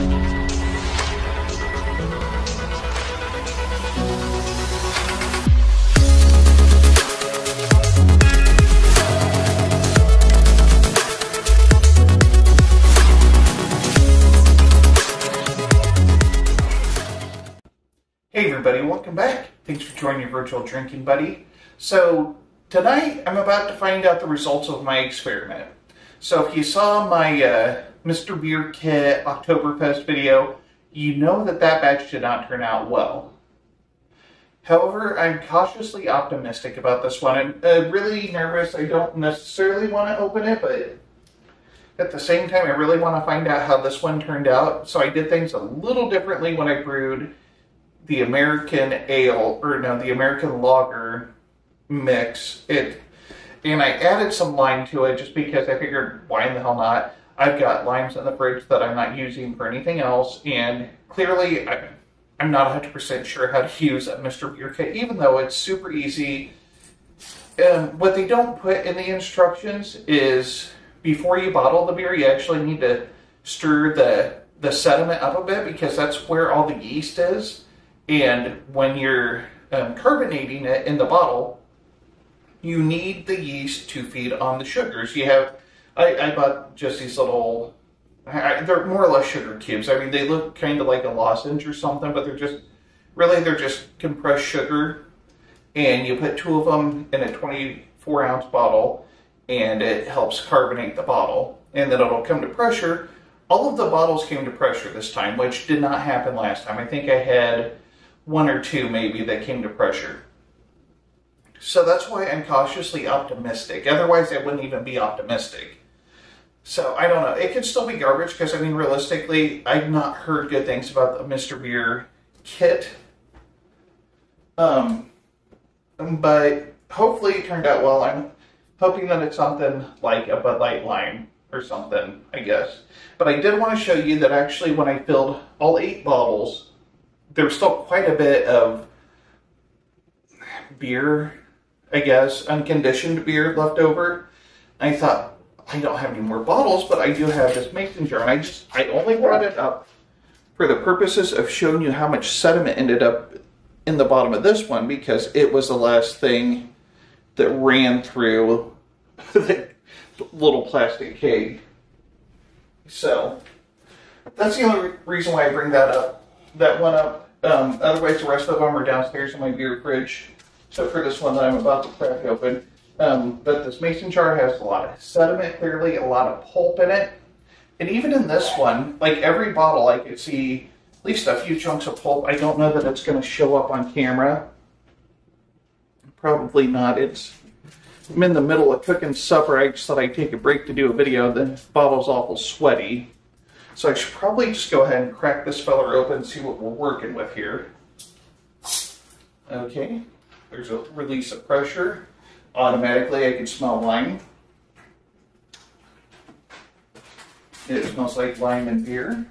Hey everybody, welcome back. Thanks for joining your virtual drinking buddy. So tonight I'm about to find out the results of my experiment. So if you saw my Mr. Beer Kit Oktoberfest video, you know that batch did not turn out well. However, I'm cautiously optimistic about this one. I'm really nervous. I don't necessarily want to open it, but at the same time I really want to find out how this one turned out. So I did things a little differently when I brewed the American ale, or no, the American lager mix. And I added some lime to it just because I figured, why in the hell not? I've got limes in the fridge that I'm not using for anything else, and clearly I'm not 100% sure how to use a Mr. Beer Kit, even though it's super easy. What they don't put in the instructions is, before you bottle the beer, you actually need to stir the sediment up a bit, because that's where all the yeast is. And when you're carbonating it in the bottle, you need the yeast to feed on the sugars. I bought just these little, they're more or less sugar cubes. I mean, they look kind of like a lozenge or something, but they're just compressed sugar. And you put 2 of them in a 24-ounce bottle, and it helps carbonate the bottle. And then it'll come to pressure. All of the bottles came to pressure this time, which did not happen last time. I think I had 1 or 2 maybe that came to pressure. So that's why I'm cautiously optimistic. Otherwise, I wouldn't even be optimistic. So I don't know. It could still be garbage, because I mean, realistically, I've not heard good things about the Mr. Beer Kit. But hopefully it turned out well. I'm hoping that it's something like a Bud Light Lime or something, I guess. But I did want to show you that actually when I filled all 8 bottles, there was still quite a bit of beer, I guess, unconditioned beer left over. I thought, I don't have any more bottles, but I do have this mason jar. And I only brought it up for the purposes of showing you how much sediment ended up in the bottom of this one, because it was the last thing that ran through the little plastic keg. So that's the only reason why I bring that one up. Otherwise, the rest of them are downstairs in my beer fridge, except for this one that I'm about to crack open. But this mason jar has a lot of sediment, clearly, a lot of pulp in it. And even in this one, like every bottle, I could see at least a few chunks of pulp. I don't know that it's going to show up on camera. Probably not. I'm in the middle of cooking supper. I just thought I'd take a break to do a video. The bottle's awful sweaty. So I should probably just go ahead and crack this feller open and see what we're working with here. Okay, there's a release of pressure. Automatically I can smell lime. It smells like lime and beer.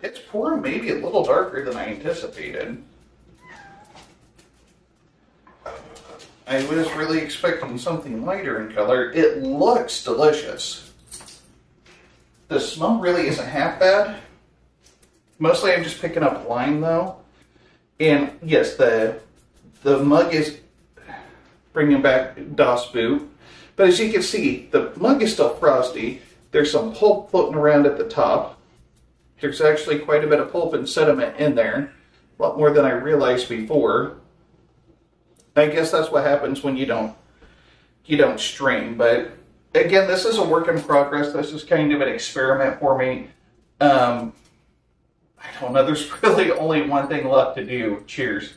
It's pouring maybe a little darker than I anticipated. I was really expecting something lighter in color. It looks delicious. The smell really isn't half bad. Mostly I'm just picking up lime though. And yes, the mug is bringing back Das Boot. But as you can see, the mug is still frosty. There's some pulp floating around at the top. There's actually quite a bit of pulp and sediment in there. A lot more than I realized before. I guess that's what happens when you don't strain. But again, this is a work in progress. This is kind of an experiment for me. I don't know. There's really only one thing left to do. Cheers.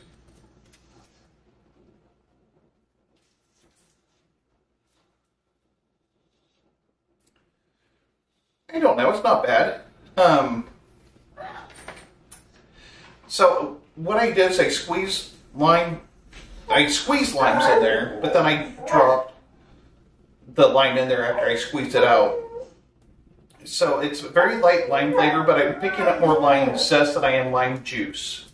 I don't know. It's not bad. So what I did is I squeezed limes in there, but then I dropped the lime in there after I squeezed it out. So it's a very light lime flavor, but I'm picking up more lime zest than I am lime juice.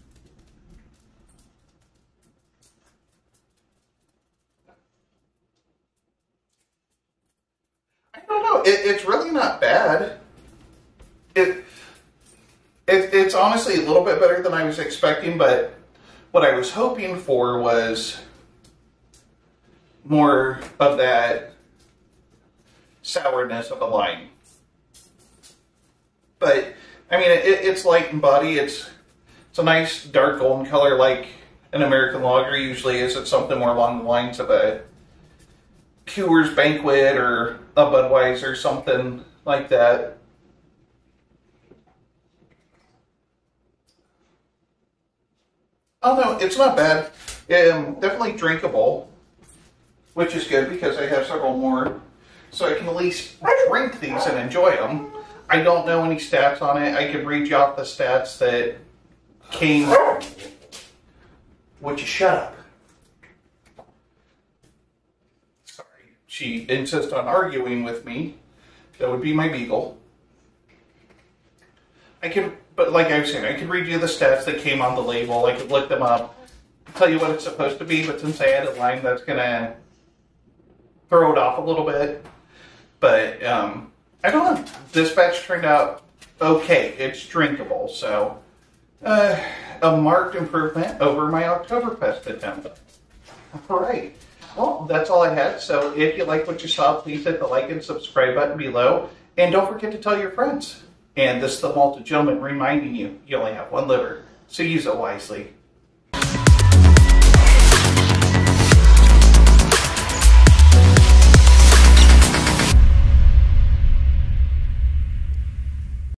I don't know. it's really not bad. It's honestly a little bit better than I was expecting, but what I was hoping for was more of that sourness of a lime. But, I mean, it's light in body. It's a nice dark golden color like an American lager usually is. It's something more along the lines of a Coors Banquet or a Budweiser or something like that. Oh no, it's not bad. Definitely drinkable, which is good because I have several more, so I can at least drink these and enjoy them. I don't know any stats on it. I could read you off the stats that came. Would you shut up? Sorry, she insists on arguing with me. That would be my beagle. But like I was saying, I could read you the stats that came on the label. I could look them up, tell you what it's supposed to be, but since I added lime, that's going to throw it off a little bit. But, I don't know. This batch turned out okay. It's drinkable, so a marked improvement over my Oktoberfest attempt. All right. Well, that's all I had. So if you like what you saw, please hit the like and subscribe button below. And don't forget to tell your friends. And this is the Malted Gentleman reminding you, you only have one liver, so use it wisely.